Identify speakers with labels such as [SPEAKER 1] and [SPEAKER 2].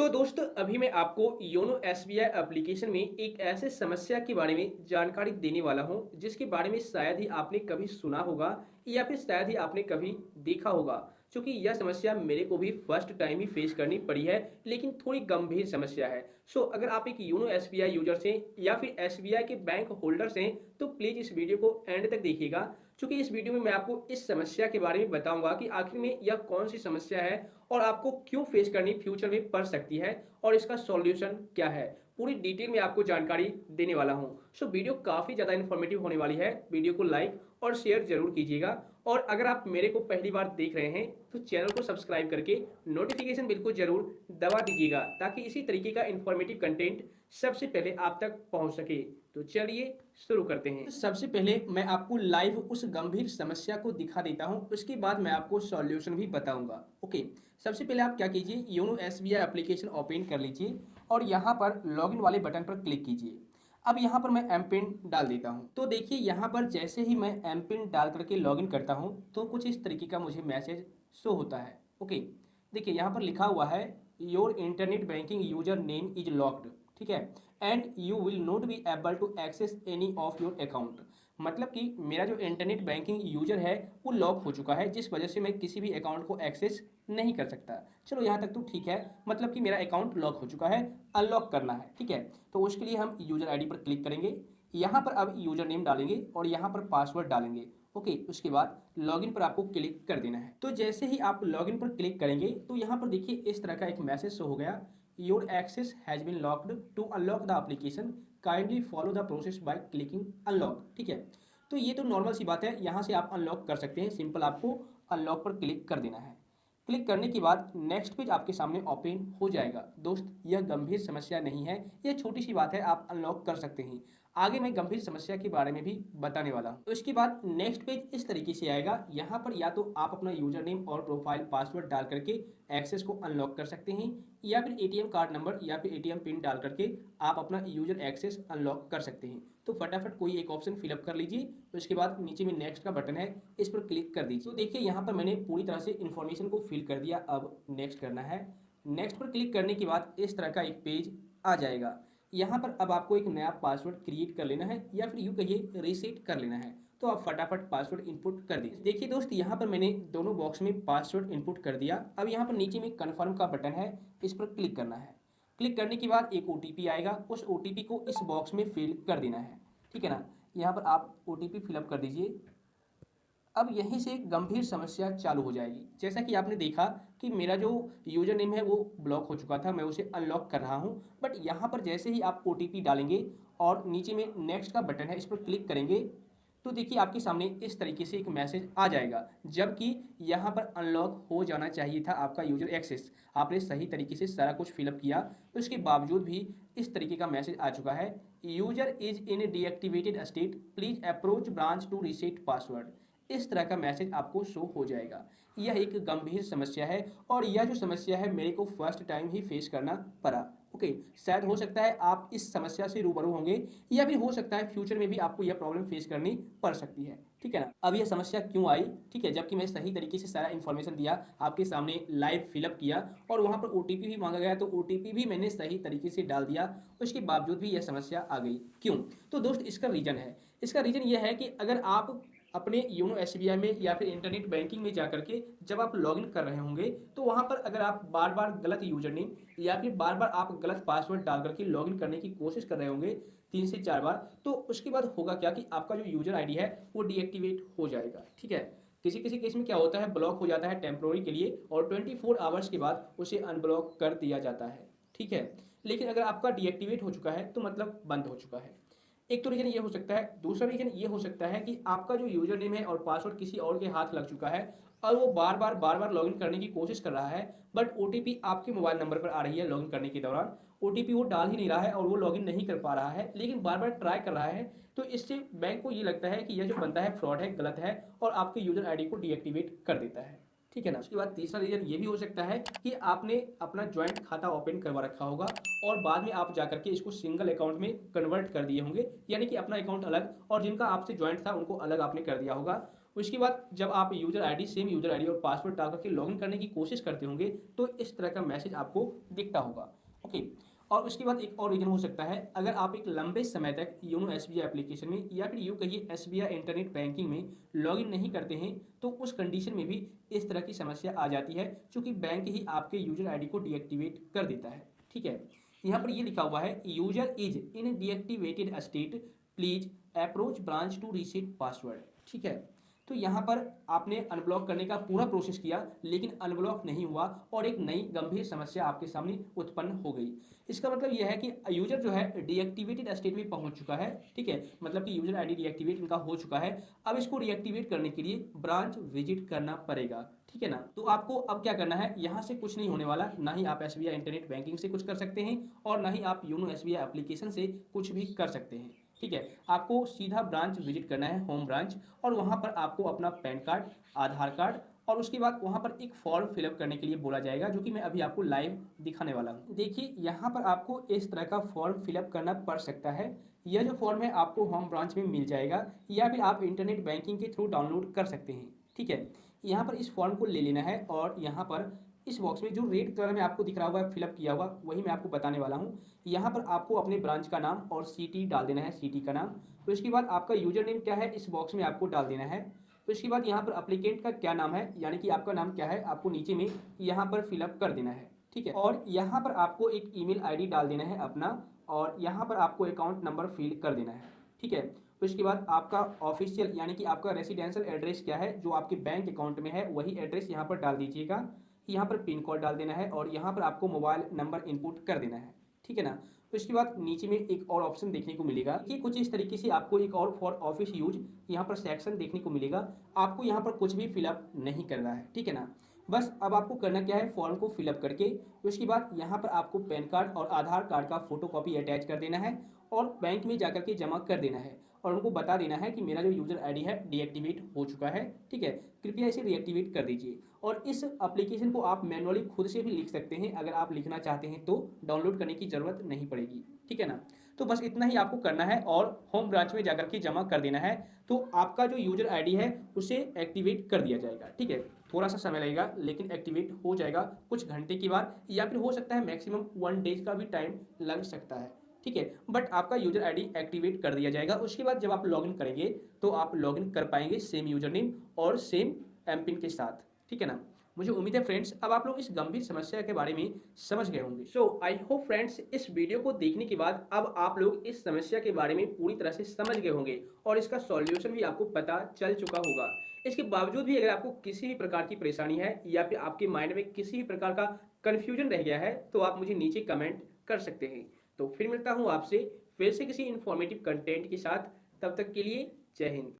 [SPEAKER 1] तो दोस्तों अभी मैं आपको योनो एसबीआई एप्लीकेशन में एक ऐसे समस्या के बारे में जानकारी देने वाला हूं जिसके बारे में शायद ही आपने कभी सुना होगा या फिर शायद ही आपने कभी देखा होगा। क्योंकि यह समस्या मेरे को भी फर्स्ट टाइम ही फेस करनी पड़ी है, लेकिन थोड़ी गंभीर समस्या है। सो अगर आप एक योनो एसबीआई यूजर हैं या फिर एसबीआई के बैंक होल्डर्स हैं तो प्लीज इस वीडियो को एंड तक देखिएगा, क्योंकि इस वीडियो में मैं आपको इस समस्या के बारे में बताऊंगा कि आखिर में यह कौन सी समस्या है और आपको क्यों फेस करनी फ्यूचर में पड़ सकती है और इसका सॉल्यूशन क्या है। पूरी डिटेल में आपको जानकारी देने वाला हूं। सो वीडियो काफी ज्यादा इन्फॉर्मेटिव होने वाली है। वीडियो को लाइक और शेयर जरूर कीजिएगा, और अगर आप मेरे को पहली बार देख रहे हैं तो चैनल को सब्सक्राइब करके नोटिफिकेशन बिल को जरूर दबा दीजिएगा, ताकि इसी तरीके का इन्फॉर्मेटिव कंटेंट सबसे पहले आप तक पहुंच सके। तो चलिए शुरू करते हैं। सबसे पहले मैं आपको लाइव उस गंभीर समस्या को दिखा देता हूं, उसके बाद मैं आपको सॉल्यूशन भी बताऊंगा। ओके, सबसे पहले आप क्या कीजिए, योनो एसबीआई एप्लीकेशन ओपन कर लीजिए और यहाँ पर लॉगिन वाले बटन पर क्लिक कीजिए। अब यहाँ पर मैं एम पिन डाल देता हूँ। तो देखिए यहाँ पर जैसे ही मैं एम पिन डाल करके लॉगिन करता हूँ तो कुछ इस तरीके का मुझे मैसेज शो होता है। ओके, देखिए यहाँ पर लिखा हुआ है your internet banking user name is locked, ठीक है, and you will not be able to access any of your account. मतलब कि मेरा जो इंटरनेट बैंकिंग यूजर है वो लॉक हो चुका है, जिस वजह से मैं किसी भी अकाउंट को एक्सेस नहीं कर सकता। चलो यहाँ तक तो ठीक है, मतलब कि मेरा अकाउंट लॉक हो चुका है, अनलॉक करना है, ठीक है। तो उसके लिए हम यूजर आईडी पर क्लिक करेंगे, यहाँ पर अब यूजर नेम डालेंगे और यहाँ पर पासवर्ड डालेंगे। ओके, उसके बाद लॉगिन पर आपको क्लिक कर देना है। तो जैसे ही आप लॉगिन पर क्लिक करेंगे तो यहाँ पर देखिए इस तरह का एक मैसेज शो हो गया, your access has been locked, to unlock the application kindly follow the process by clicking unlock, ठीक है। तो ये तो नॉर्मल सी बात है, यहाँ से आप अनलॉक कर सकते हैं, सिंपल आपको अनलॉक पर क्लिक कर देना है। क्लिक करने के बाद नेक्स्ट पेज आपके सामने ओपन हो जाएगा। दोस्त, यह गंभीर समस्या नहीं है, यह छोटी सी बात है, आप अनलॉक कर सकते हैं। आगे मैं गंभीर समस्या के बारे में भी बताने वाला हूँ। तो इसके बाद नेक्स्ट पेज इस तरीके से आएगा। यहाँ पर या तो आप अपना यूजर नेम और प्रोफाइल पासवर्ड डाल करके एक्सेस को अनलॉक कर सकते हैं, या फिर एटीएम कार्ड नंबर या फिर एटीएम पिन डाल करके आप अपना यूजर एक्सेस अनलॉक कर सकते हैं। तो फटाफट कोई एक ऑप्शन फिलअप कर लीजिए। तो इसके बाद नीचे में नेक्स्ट का बटन है, इस पर क्लिक कर दीजिए। तो देखिए यहाँ पर मैंने पूरी तरह से इन्फॉर्मेशन को फिल कर दिया। अब नेक्स्ट करना है। नेक्स्ट पर क्लिक करने के बाद इस तरह का एक पेज आ जाएगा। यहाँ पर अब आपको एक नया पासवर्ड क्रिएट कर लेना है, या फिर यूँ कहिए रीसेट कर लेना है। तो आप फटाफट पासवर्ड इनपुट कर दीजिए। देखिए दोस्त, यहाँ पर मैंने दोनों बॉक्स में पासवर्ड इनपुट कर दिया। अब यहाँ पर नीचे में कन्फर्म का बटन है, इस पर क्लिक करना है। क्लिक करने के बाद एक ओटीपी आएगा, उस ओटीपी को इस बॉक्स में फिल कर देना है, ठीक है ना। यहाँ पर आप ओटीपी फिलअप कर दीजिए। अब यहीं से एक गंभीर समस्या चालू हो जाएगी। जैसा कि आपने देखा कि मेरा जो यूजर नेम है वो ब्लॉक हो चुका था, मैं उसे अनलॉक कर रहा हूं, बट यहाँ पर जैसे ही आप ओटीपी डालेंगे और नीचे में नेक्स्ट का बटन है, इस पर क्लिक करेंगे, तो देखिए आपके सामने इस तरीके से एक मैसेज आ जाएगा, जबकि यहाँ पर अनलॉक हो जाना चाहिए था आपका यूजर एक्सेस। आपने सही तरीके से सारा कुछ फिलअप किया, तो उसके बावजूद भी इस तरीके का मैसेज आ चुका है, user is in deactivated state, please approach branch to reset password. इस तरह का मैसेज आपको शो हो जाएगा। यह एक गंभीर समस्या है, और यह जो समस्या है मेरे को फर्स्ट टाइम ही फेस करना पड़ा। ओके, शायद हो सकता है आप इस समस्या से रूबरू होंगे, या फिर हो सकता है फ्यूचर में भी आपको यह प्रॉब्लम फेस करनी पड़ सकती है, ठीक है ना। अब यह समस्या क्यों आई, ठीक है, जबकि मैं सही तरीके से सारा इन्फॉर्मेशन दिया, आपके सामने लाइव फिलअप किया और वहां पर ओटीपी भी मांगा गया, तो ओटीपी भी मैंने सही तरीके से डाल दिया, उसके बावजूद भी यह समस्या आ गई। क्यों? तो दोस्त, इसका रीजन है, इसका रीजन यह है कि अगर आप अपने योनो एसबीआई में या फिर इंटरनेट बैंकिंग में जाकर के जब आप लॉगिन कर रहे होंगे, तो वहां पर अगर आप बार बार गलत यूजर नेम या फिर बार बार आप गलत पासवर्ड डाल करके लॉगिन करने की कोशिश कर रहे होंगे 3 से 4 बार, तो उसके बाद होगा क्या कि आपका जो यूजर आईडी है वो डीएक्टिवेट हो जाएगा, ठीक है। किसी किसी केस में क्या होता है, ब्लॉक हो जाता है टेम्प्रोरी के लिए, और 24 आवर्स के बाद उसे अनब्लॉक कर दिया जाता है, ठीक है। लेकिन अगर आपका डीएक्टिवेट हो चुका है तो मतलब बंद हो चुका है। एक तो रीजन ये हो सकता है। दूसरा रीजन ये हो सकता है कि आपका जो यूजर नेम है और पासवर्ड किसी और के हाथ लग चुका है, और वो बार बार लॉगिन करने की कोशिश कर रहा है, बट ओटीपी आपके मोबाइल नंबर पर आ रही है लॉगिन करने के दौरान। ओटीपी वो डाल ही नहीं रहा है और वो लॉगिन नहीं कर पा रहा है, लेकिन बार बार ट्राई कर रहा है। तो इससे बैंक को ये लगता है कि यह जो बंदा है फ्रॉड है, गलत है, और आपके यूजर आईडी को डीएक्टिवेट कर देता है, ठीक है ना। उसके बाद तीसरा रीजन ये भी हो सकता है कि आपने अपना ज्वाइंट खाता ओपन करवा रखा होगा और बाद में आप जाकर के इसको सिंगल अकाउंट में कन्वर्ट कर दिए होंगे, यानी कि अपना अकाउंट अलग और जिनका आपसे ज्वाइंट था उनको अलग आपने कर दिया होगा। उसके बाद जब आप user ID same user ID और पासवर्ड डाल करके लॉगिन करने की कोशिश करते होंगे तो इस तरह का मैसेज आपको दिखता होगा। ओके। और उसके बाद एक और रीज़न हो सकता है, अगर आप एक लंबे समय तक योनो एसबीआई एप्लीकेशन में या फिर यूँ कहिए एसबीआई इंटरनेट बैंकिंग में लॉगिन नहीं करते हैं तो उस कंडीशन में भी इस तरह की समस्या आ जाती है, चूँकि बैंक ही आपके यूज़र आईडी को डीएक्टिवेट कर देता है। ठीक है, यहाँ पर ये लिखा हुआ है user is in deactivated state, please approach branch to reset password. ठीक है, तो यहाँ पर आपने अनब्लॉक करने का पूरा प्रोसेस किया लेकिन अनब्लॉक नहीं हुआ और एक नई गंभीर समस्या आपके सामने उत्पन्न हो गई। इसका मतलब यह है कि यूजर जो है डीएक्टिवेटेड स्टेट में पहुंच चुका है। ठीक है, मतलब कि यूजर आईडी डीएक्टिवेट इनका हो चुका है। अब इसको रीएक्टिवेट करने के लिए ब्रांच विजिट करना पड़ेगा। ठीक है ना, तो आपको अब क्या करना है, यहाँ से कुछ नहीं होने वाला, ना ही आप एसबीआई इंटरनेट बैंकिंग से कुछ कर सकते हैं और ना ही आप योनो एसबीआई एप्लीकेशन से कुछ भी कर सकते हैं। ठीक है, आपको सीधा ब्रांच विजिट करना है, होम ब्रांच, और वहाँ पर आपको अपना पैन कार्ड, आधार कार्ड और उसके बाद वहाँ पर एक फॉर्म फिलअप करने के लिए बोला जाएगा, जो कि मैं अभी आपको लाइव दिखाने वाला हूँ। देखिए यहाँ पर आपको इस तरह का फॉर्म फिलअप करना पड़ सकता है। यह जो फॉर्म है आपको होम ब्रांच में मिल जाएगा या फिर आप इंटरनेट बैंकिंग के थ्रू डाउनलोड कर सकते हैं। ठीक है, यहाँ पर इस फॉर्म को ले लेना है और यहाँ पर इस बॉक्स में जो रेड कलर में आपको दिख रहा होगा फिलअप किया हुआ, वही मैं आपको बताने वाला हूँ। यहाँ पर आपको अपने ब्रांच का नाम और सिटी डाल देना है, सिटी का नाम। तो इसके बाद आपका यूजर नेम क्या है इस बॉक्स में आपको डाल देना है। तो इसके बाद यहाँ पर अप्लीकेंट का क्या नाम है, यानी कि आपका नाम क्या है, आपको नीचे में यहाँ पर फिलअप कर देना है। ठीक है, और यहाँ पर आपको एक ईमेल आईडी डाल देना है अपना और यहाँ पर आपको अकाउंट नंबर फिल कर देना है। ठीक है, तो इसके बाद आपका ऑफिशियल यानी कि आपका रेसिडेंशियल एड्रेस क्या है जो आपके बैंक अकाउंट में है, वही एड्रेस यहाँ पर डाल दीजिएगा। यहाँ पर पिन कोड डाल देना है और यहाँ पर आपको मोबाइल नंबर इनपुट कर देना है। ठीक है ना, तो इसके बाद नीचे में एक और ऑप्शन देखने को मिलेगा कि कुछ इस तरीके से आपको एक और फॉर ऑफिस यूज यहाँ पर सेक्शन देखने को मिलेगा। आपको यहाँ पर कुछ भी फिलअप नहीं करना है। ठीक है ना, बस अब आपको करना क्या है, फॉर्म को फिलअप करके उसके बाद यहाँ पर आपको पैन कार्ड और आधार कार्ड का फोटोकॉपी अटैच कर देना है और बैंक में जाकर के जमा कर देना है और उनको बता देना है कि मेरा जो यूजर आईडी है डीएक्टिवेट हो चुका है। ठीक है, कृपया इसे रीएक्टिवेट कर दीजिए। और इस एप्लीकेशन को आप मैनुअली खुद से भी लिख सकते हैं, अगर आप लिखना चाहते हैं तो डाउनलोड करने की ज़रूरत नहीं पड़ेगी। ठीक है ना, तो बस इतना ही आपको करना है और होम ब्रांच में जाकर के जमा कर देना है, तो आपका जो यूजर आईडी है उसे एक्टिवेट कर दिया जाएगा। ठीक है, थोड़ा सा समय लगेगा लेकिन एक्टिवेट हो जाएगा कुछ घंटे के बाद, या फिर हो सकता है मैक्सिमम 1 डेज का भी टाइम लग सकता है। ठीक है, बट आपका यूजर आईडी एक्टिवेट कर दिया जाएगा। उसके बाद जब आप लॉगिन करेंगे तो आप लॉगिन कर पाएंगे सेम यूजर नेम और सेम एमपिन के साथ। ठीक है ना, मुझे उम्मीद है फ्रेंड्स अब आप लोग इस गंभीर समस्या के बारे में समझ गए होंगे। सो आई होप फ्रेंड्स इस वीडियो को देखने के बाद अब आप लोग इस समस्या के बारे में पूरी तरह से समझ गए होंगे और इसका सॉल्यूशन भी आपको पता चल चुका होगा। इसके बावजूद भी अगर आपको किसी भी प्रकार की परेशानी है या फिर आपके माइंड में किसी भी प्रकार का कन्फ्यूजन रह गया है तो आप मुझे नीचे कमेंट कर सकते हैं। तो फिर मिलता हूँ आपसे फिर से किसी इन्फॉर्मेटिव कंटेंट के साथ, तब तक के लिए जय हिंद।